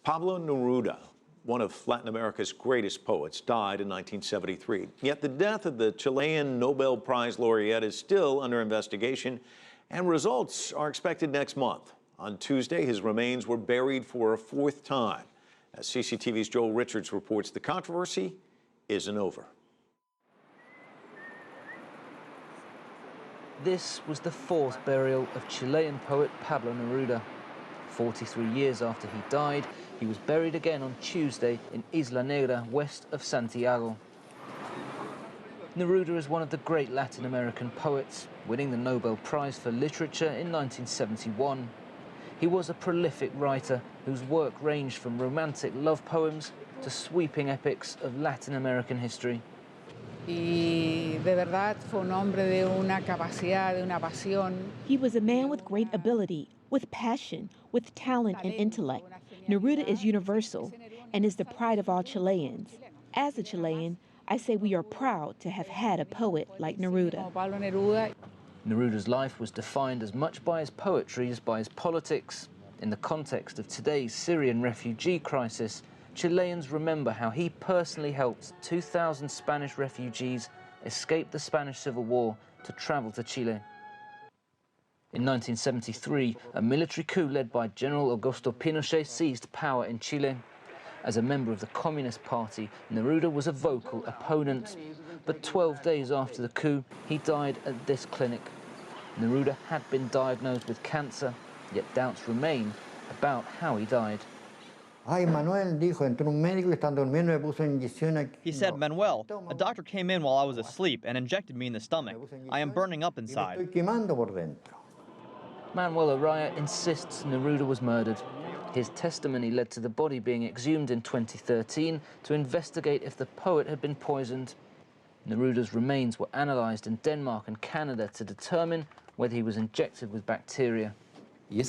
Pablo Neruda, one of Latin America's greatest poets, died in 1973. Yet the death of the Chilean Nobel Prize laureate is still under investigation, and results are expected next month. On Tuesday, his remains were buried for a fourth time. As CCTV's Joel Richards reports, the controversy isn't over. This was the fourth burial of Chilean poet Pablo Neruda. 43 years after he died, he was buried again on Tuesday in Isla Negra, west of Santiago. Neruda is one of the great Latin American poets, winning the Nobel Prize for Literature in 1971. He was a prolific writer whose work ranged from romantic love poems to sweeping epics of Latin American history. He was a man with great ability, with passion, with talent and intellect. Neruda is universal and is the pride of all Chileans. As a Chilean, I say we are proud to have had a poet like Neruda. Neruda's life was defined as much by his poetry as by his politics. In the context of today's Syrian refugee crisis, Chileans remember how he personally helped 2,000 Spanish refugees escape the Spanish Civil War to travel to Chile. In 1973, a military coup led by General Augusto Pinochet seized power in Chile. As a member of the Communist Party, Neruda was a vocal opponent. But 12 days after the coup, he died at this clinic. Neruda had been diagnosed with cancer, yet doubts remain about how he died. He said, "Manuel, a doctor came in while I was asleep and injected me in the stomach. I am burning up inside." Manuel Araya insists Neruda was murdered. His testimony led to the body being exhumed in 2013 to investigate if the poet had been poisoned. Neruda's remains were analysed in Denmark and Canada to determine whether he was injected with bacteria. The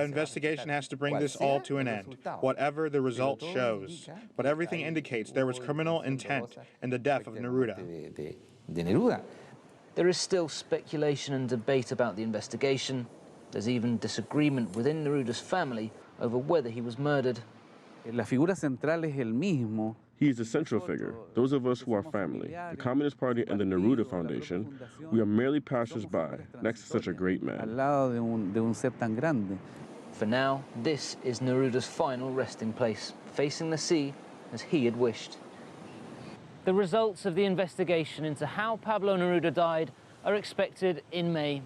investigation has to bring this all to an end, whatever the result shows. But everything indicates there was criminal intent in the death of Neruda. There is still speculation and debate about the investigation. There's even disagreement within Neruda's family over whether he was murdered. He is the central figure. Those of us who are family, the Communist Party and the Neruda Foundation, we are merely passers-by next to such a great man. For now, this is Neruda's final resting place, facing the sea as he had wished. The results of the investigation into how Pablo Neruda died are expected in May.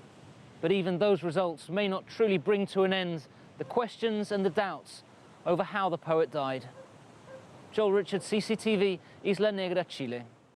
But even those results may not truly bring to an end the questions and the doubts over how the poet died. Joel Richards, CCTV, Isla Negra, Chile.